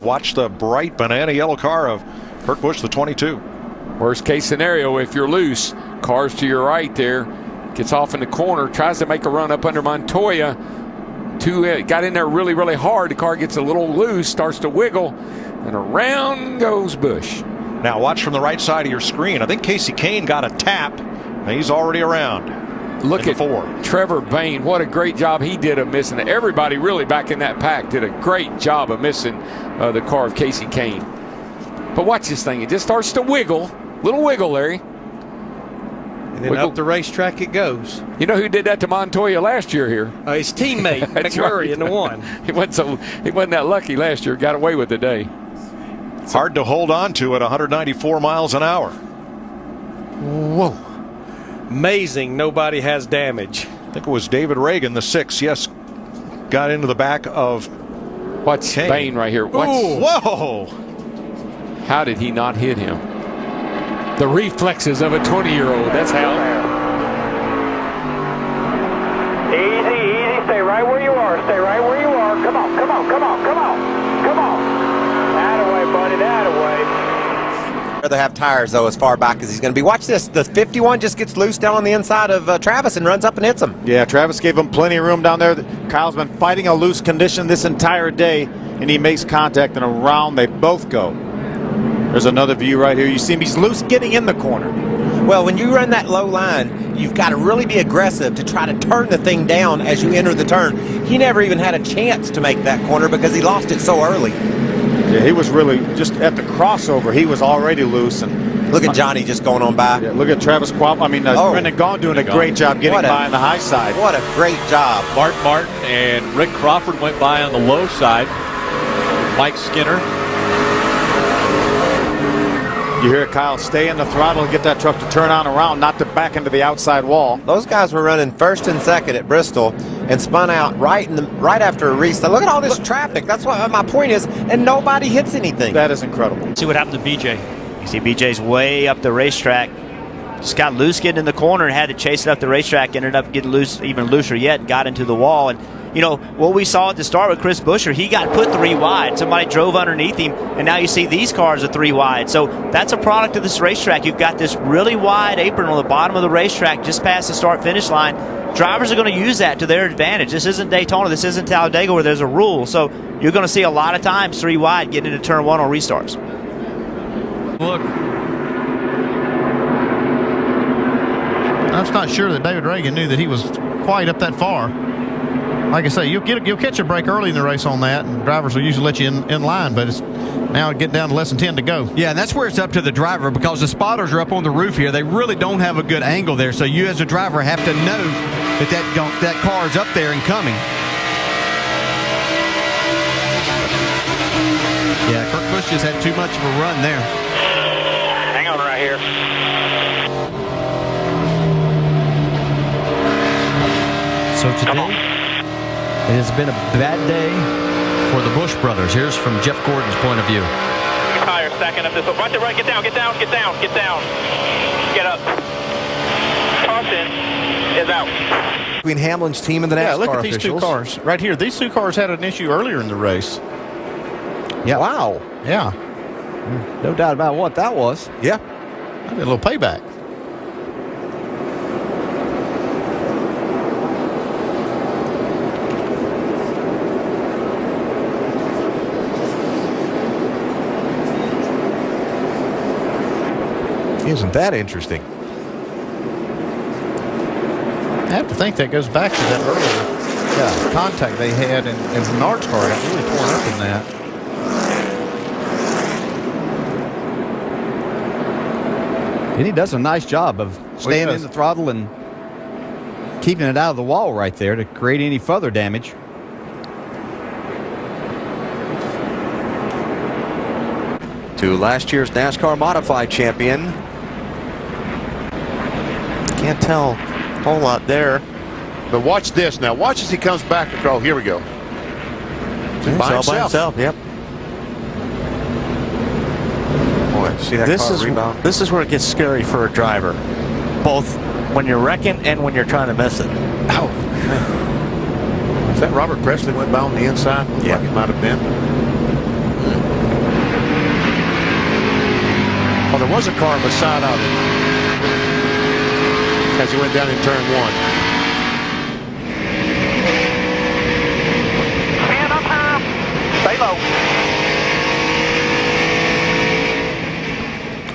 Watch the bright banana yellow car of Kurt Busch, the 22. Worst case scenario, if you're loose, cars to your right there, gets off in the corner, tries to make a run up under Montoya. Got in there really, really hard. The car gets a little loose, starts to wiggle, and around goes Busch. Now watch from the right side of your screen. I think Casey Kane got a tap, and he's already around. Look at Trevor Bayne. What a great job he did of missing it. Everybody really back in that pack did a great job of missing the car of Casey Kane. But watch this thing. It just starts to wiggle. Little wiggle, Larry. And then up the racetrack it goes. You know who did that to Montoya last year here? His teammate, McMurray, in the one. He wasn't that lucky last year. Got away with it today. Hard to hold on to at 194 miles an hour. Whoa. Amazing nobody has damage. I think it was David Reagan, the 6, yes, got into the back of Watch Bayne right here. Whoa! How did he not hit him? The reflexes of a 20-year-old. That's how. Easy. Stay right where you are. Stay right where you are. Come on. That-a-way, buddy. That-a-way. Rather have tires, though, as far back as he's going to be. Watch this. The 51 just gets loose down on the inside of Travis and runs up and hits him. Yeah, Travis gave him plenty of room down there. Kyle's been fighting a loose condition this entire day, and he makes contact, and around they both go. There's another view right here. You see him. He's loose getting in the corner. Well, when you run that low line, you've got to really be aggressive to try to turn the thing down as you enter the turn. He never even had a chance to make that corner because he lost it so early. Yeah, he was really just at the crossover. He was already loose. And look at Johnny just going on by. Yeah, look at Travis Brendan Gaughan doing a great job getting by on the high side. What a great job. Martin and Rick Crawford went by on the low side. Mike Skinner. You hear Kyle stay in the throttle and get that truck to turn on around, not to back into the outside wall. Those guys were running first and second at Bristol and spun out right after a restart. Look at all this traffic. That's what my point is, and nobody hits anything. That is incredible. See what happened to BJ. You see BJ's way up the racetrack. Just got loose getting in the corner and had to chase it up the racetrack. Ended up getting loose, even looser yet, and got into the wall. And you know, what we saw at the start with Chris Buescher, he got put 3 wide. Somebody drove underneath him, and now you see these cars are 3 wide. So that's a product of this racetrack. You've got this really wide apron on the bottom of the racetrack just past the start-finish line. Drivers are going to use that to their advantage. This isn't Daytona. This isn't Talladega where there's a rule. So you're going to see a lot of times 3 wide getting into turn 1 on restarts. Look. I'm not sure that David Reagan knew that he was quite up that far. Like I say, you'll catch a break early in the race on that, and drivers will usually let you in line, but it's now getting down to less than 10 to go. Yeah, and that's where it's up to the driver because the spotters are up on the roof here. They really don't have a good angle there, so you as a driver have to know that car's up there and coming. Yeah, Kurt Busch just had too much of a run there. Hang on right here. So today, it has been a bad day for the Busch brothers. Here's from Jeff Gordon's point of view. Tire stacking up this way. Watch it right. Get down. Get up. Caution is out. Between Hamlin's team and the NASCAR look at these officials. 2 cars right here. These 2 cars had an issue earlier in the race. Yeah. Wow. Yeah. No doubt about what that was. Yeah. I did a little payback. Isn't that interesting? I have to think that goes back to that earlier contact they had, and Bernard's car got really torn up in that. And he does a nice job of staying in the throttle and keeping it out of the wall right there to create any further damage. To last year's NASCAR Modified champion. Can't tell a whole lot there. But watch this now. Watch as he comes back. Oh, here we go. By himself. Yep. Boy, see that car rebound. This is where it gets scary for a driver, both when you're wrecking and when you're trying to miss it. Ow. Is that Robert Presley went by on the inside? Yeah. Like it might have been. Well, there was a car beside of him as he went down in turn 1. Hand up high. Stay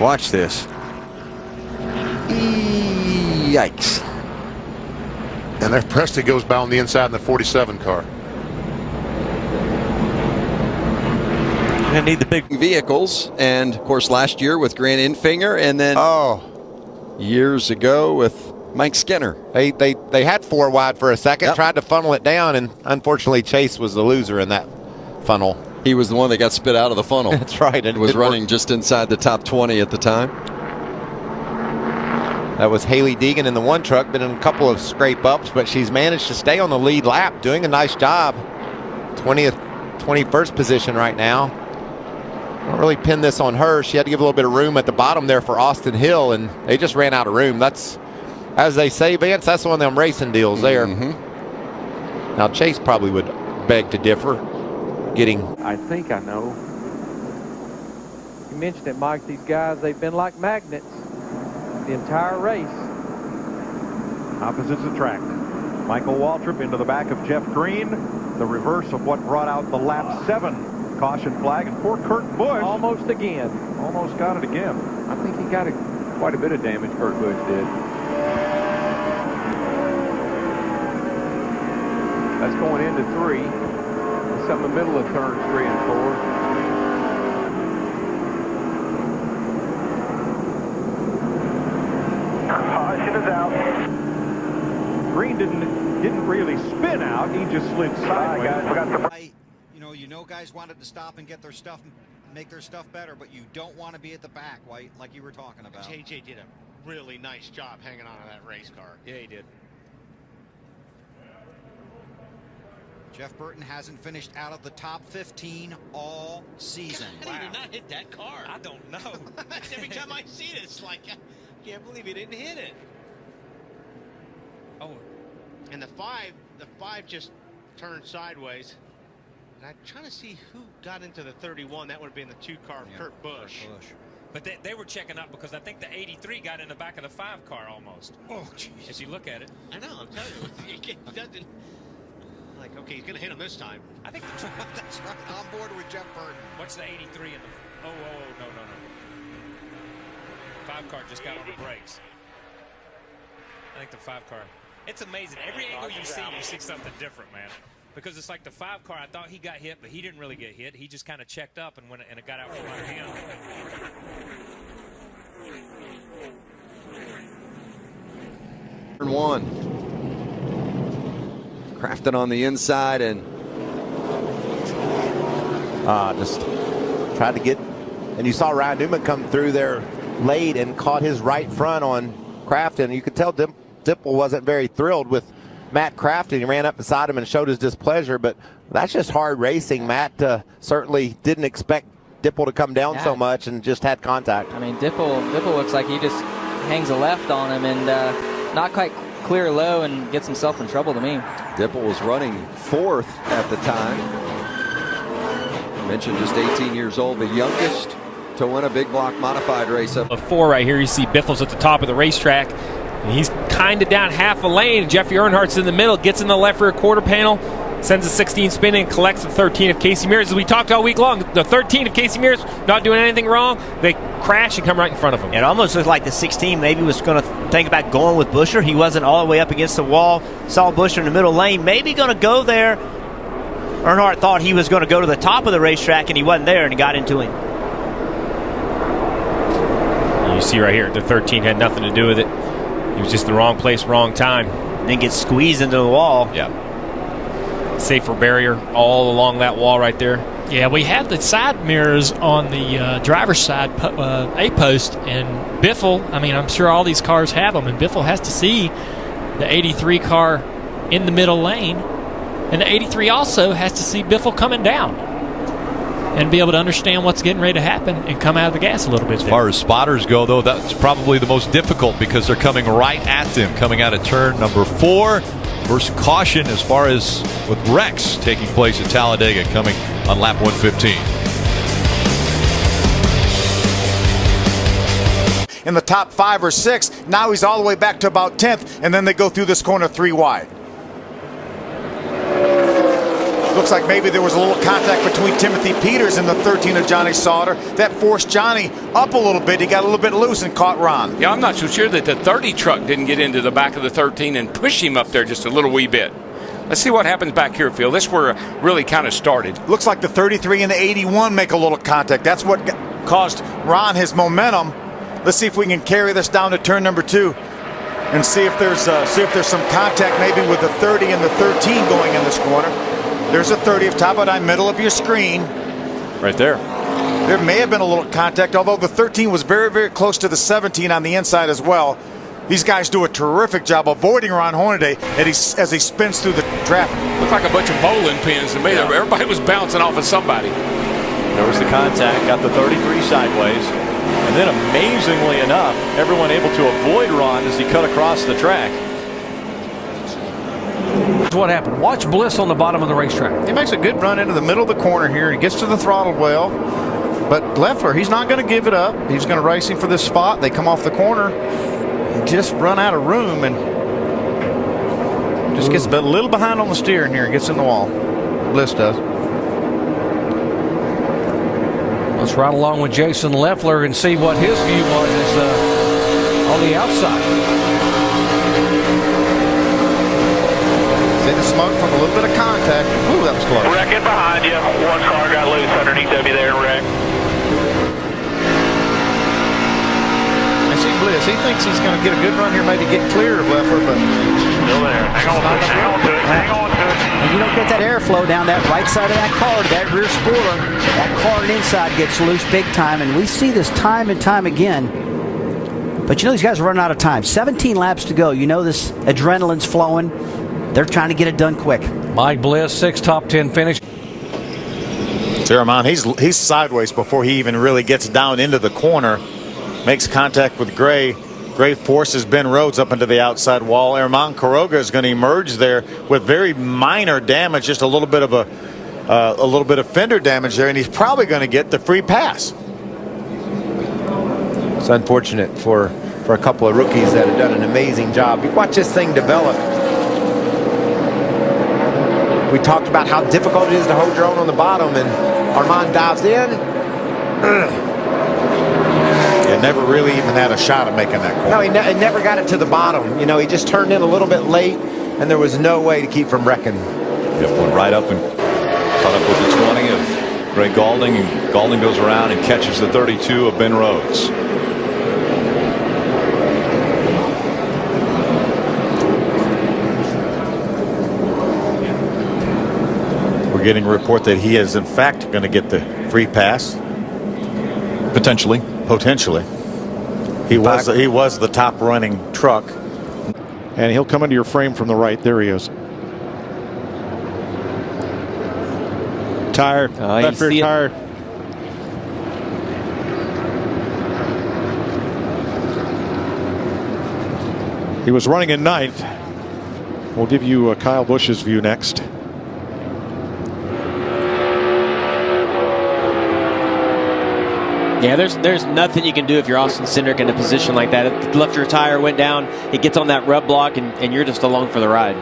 low. Watch this. Yikes. And there Presti goes by on the inside in the 47 car. Gonna need the big vehicles, and of course last year with Grant Infinger, and then years ago with Mike Skinner. They had 4 wide for a second, tried to funnel it down, and unfortunately Chase was the loser in that funnel. He was the one that got spit out of the funnel. That's right. It was running just inside the top 20 at the time. That was Haley Deegan in the one truck, been in a couple of scrape ups, but she's managed to stay on the lead lap, doing a nice job. 21st position right now. Don't really pin this on her. She had to give a little bit of room at the bottom there for Austin Hill, and they just ran out of room. That's, as they say, Vance, that's one of them racing deals there. Now, Chase probably would beg to differ. I think I know. You mentioned it, Mike. These guys, they've been like magnets the entire race. Opposites attract. Michael Waltrip into the back of Jeff Green. The reverse of what brought out the lap 7 caution flag, and poor Kurt Busch almost again. Almost got it again. I think he got quite a bit of damage, Kurt Busch did. That's going into 3. It's up in the middle of turns 3 and 4. Caution is out. Green didn't really spin out. He just slid sideways. You know guys wanted to stop and get their stuff, make their stuff better, but you don't want to be at the back, White, like you were talking about. JJ did a really nice job hanging on to that race car. Yeah, he did. Jeff Burton hasn't finished out of the top 15 all season. How did he not hit that car? I don't know. Every time I see it, it's like, I can't believe he didn't hit it. Oh, and the five just turned sideways. And I'm trying to see who got into the 31. That would have been the 2 car of Kurt Busch. But they were checking up because I think the 83 got in the back of the 5 car almost. Oh, jeez. As you look at it. I know, I'm telling you. He doesn't. Like, okay, he's going to hit him this time. I think that's right. On board with Jeff Burton. What's the 83 in the... Oh, no. 5 car just got on the brakes. I think the 5 car... It's amazing. Every angle you see something different, man. Because it's like the 5 car, I thought he got hit, but he didn't really get hit. He just kind of checked up and it got out from under him. Turn 1. Crafted on the inside and just tried to get, and you saw Ryan Newman come through there late and caught his right front on Crafton. You could tell Dipple wasn't very thrilled with Matt Crafton. He ran up beside him and showed his displeasure, but that's just hard racing. Matt certainly didn't expect Dipple to come down so much and just had contact. I mean, Dipple looks like he just hangs a left on him and not quite clear low and gets himself in trouble to me. Dipple was running 4th at the time. I mentioned just 18 years old, the youngest to win a big block modified race. Up 4 right here, you see Biffle's at the top of the racetrack. And he's kind of down half a lane. Jeffrey Earnhardt's in the middle, gets in the left rear quarter panel, sends a 16 spin and collects the 13 of Casey Mears. As we talked all week long, the 13 of Casey Mears not doing anything wrong. They crash and come right in front of him. It almost looked like the 16 maybe was going to think about going with Buescher. He wasn't all the way up against the wall. Saw Buescher in the middle lane, maybe going to go there. Earnhardt thought he was going to go to the top of the racetrack, and he wasn't there, and he got into him. You see right here, the 13 had nothing to do with it. He was just in the wrong place, wrong time. Then gets squeezed into the wall. Yeah. Safer barrier all along that wall right there. Yeah, we have the side mirrors on the driver's side A-post, and Biffle, I mean, I'm sure all these cars have them, and Biffle has to see the 83 car in the middle lane, and the 83 also has to see Biffle coming down and be able to understand what's getting ready to happen and come out of the gas a little bit. As far as spotters go, though, that's probably the most difficult because they're coming right at them, coming out of turn number 4. First caution as far as with wrecks taking place at Talladega coming on lap 115. in the top 5 or 6. Now he's all the way back to about 10th, and then they go through this corner 3 wide. Looks like maybe there was a little contact between Timothy Peters and the 13 of Johnny Sauter. That forced Johnny up a little bit. He got a little bit loose and caught Ron. Yeah, I'm not so sure that the 30 truck didn't get into the back of the 13 and push him up there just a little wee bit. Let's see what happens back here, Phil. This is where it really kind of started. Looks like the 33 and the 81 make a little contact. That's what caused Ron his momentum. Let's see if we can carry this down to turn number 2 and see if there's some contact maybe with the 30 and the 13 going in this corner. There's a 30 of top of the middle of your screen. Right there. There may have been a little contact, although the 13 was very, very close to the 17 on the inside as well. These guys do a terrific job avoiding Ron Hornaday as he spins through the traffic. Looked like a bunch of bowling pins to me. Yeah. Everybody was bouncing off of somebody. There was the contact, got the 33 sideways. And then amazingly enough, everyone able to avoid Ron as he cut across the track. What happened? Watch Bliss on the bottom of the racetrack. He makes a good run into the middle of the corner here. He gets to the throttle well. But Leffler, he's not going to give it up. He's going to race him for this spot. They come off the corner and just run out of room and just gets a little behind on the steering here and gets in the wall. Bliss does. Let's ride along with Jason Leffler and see what his view was on the outside. See the smoke from a little bit of contact. Ooh, that was close. Wrecking behind you. One car got loose underneath of you there and wrecked. I see Bliss. He thinks he's going to get a good run here, maybe get clear of Leffler, but still there. Hang on to it. Hang on to it. Hang on to it. And you don't get that airflow down that right side of that car, that rear spoiler. That car inside gets loose big time, and we see this time and time again. But you know these guys are running out of time. 17 laps to go. You know this adrenaline's flowing. They're trying to get it done quick. Mike Bliss, 6 top 10 finish. Zeraman, he's sideways before he even really gets down into the corner. Makes contact with Gray. Gray forces Ben Rhodes up into the outside wall. Herman Quiroga is going to emerge there with very minor damage, just a little bit of fender damage there, and he's probably going to get the free pass. It's unfortunate for a couple of rookies that have done an amazing job. You watch this thing develop. We talked about how difficult it is to hold your own on the bottom, and Armand dives in. He never really even had a shot at making that corner. No, he never got it to the bottom. You know, he just turned in a little bit late, and there was no way to keep from wrecking. Yep, went right up and caught up with the 20 of Greg Gaulding, and Gaulding goes around and catches the 32 of Ben Rhodes. Getting a report that he is in fact going to get the free pass. Potentially. He was the top running truck. And he'll come into your frame from the right. There he is. Tire. Left rear tire. He was running in 9th. We'll give you Kyle Busch's view next. Yeah, there's nothing you can do if you're Austin Cindric in a position like that. If the left rear tire went down, it gets on that rub block, and you're just along for the ride.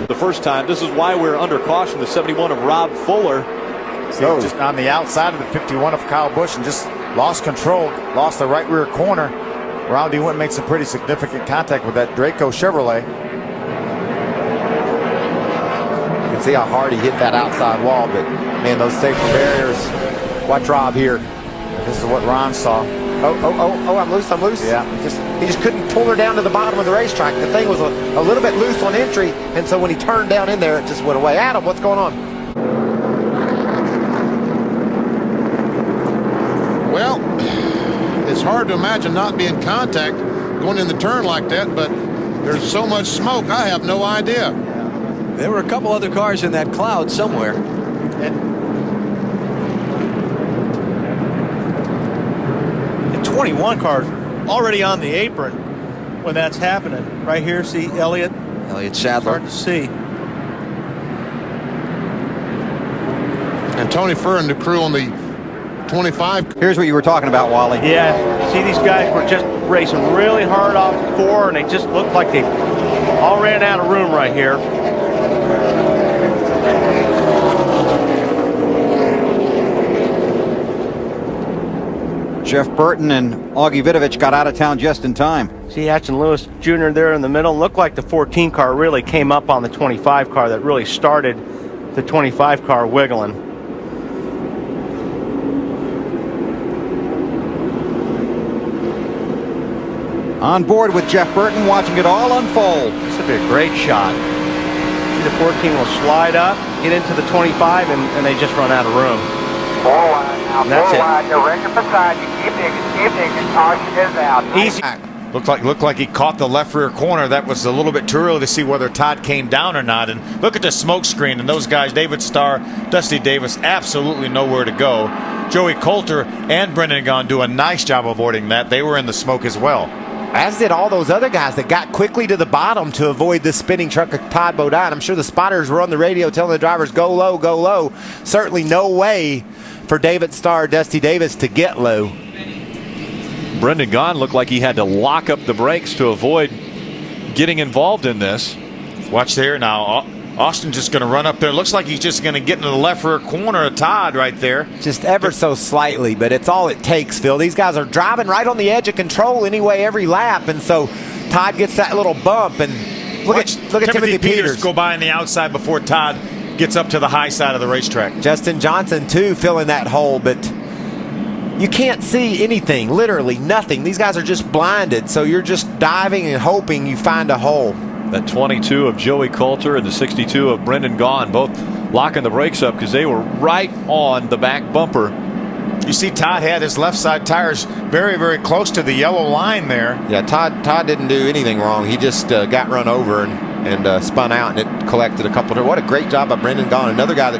The first time, this is why we're under caution. The 71 of Rob Fuller. So just on the outside of the 51 of Kyle Busch and just lost control, lost the right rear corner. Roundy went and made some pretty significant contact with that Draco Chevrolet. See how hard he hit that outside wall, but man, those safety barriers. Watch Rob here. This is what Ron saw. Oh, I'm loose. Yeah. He just couldn't pull her down to the bottom of the racetrack. The thing was a little bit loose on entry, and so when he turned down in there, it just went away. Adam, what's going on? Well, it's hard to imagine not being contact going in the turn like that, but there's so much smoke, I have no idea. There were a couple other cars in that cloud somewhere. And 21 cars already on the apron when that's happening. Right here, see Elliott Sadler. Hard to see. And Tony Furr and the crew on the 25. Here's what you were talking about, Wally. Yeah, see these guys were just racing really hard off 4, and they just looked like they all ran out of room right here. Jeff Burton and Augie Vidovich got out of town just in time. See Hatch and Lewis Jr. there in the middle. Looked like the 14 car really came up on the 25 car that really started the 25 car wiggling. On board with Jeff Burton, watching it all unfold. This would be a great shot. See the 14 will slide up, get into the 25, and they just run out of room. Forward now, That's forward. You're ready beside you. Keep digging. Caution is out. Easy. Looked like he caught the left rear corner. That was a little bit too early to see whether Todd came down or not. And look at the smoke screen. And those guys, David Starr, Dusty Davis, absolutely nowhere to go. Joey Coulter and Brendan Gaughan do a nice job avoiding that. They were in the smoke as well. As did all those other guys that got quickly to the bottom to avoid the spinning truck of Todd Bodine. I'm sure the spotters were on the radio telling the drivers, go low, go low. Certainly no way for David Starr, Dusty Davis to get low. Brendan Gaughan looked like he had to lock up the brakes to avoid getting involved in this. Watch there now. Austin just going to run up there. Looks like he's just going to get into the left rear corner of Todd right there. Just ever so slightly, but it's all it takes, Phil. These guys are driving right on the edge of control anyway every lap, and so Todd gets that little bump. And look at Timothy Peters go by on the outside before Todd gets up to the high side of the racetrack. Justin Johnson, too, filling that hole, but you can't see anything, literally nothing. These guys are just blinded, so you're just diving and hoping you find a hole. That 22 of Joey Coulter and the 62 of Brendan Gaughan, both locking the brakes up because they were right on the back bumper. You see Todd had his left side tires very, very close to the yellow line there. Yeah, Todd didn't do anything wrong. He just got run over and spun out, and it collected a couple. What a great job by Brendan Gaughan, another guy that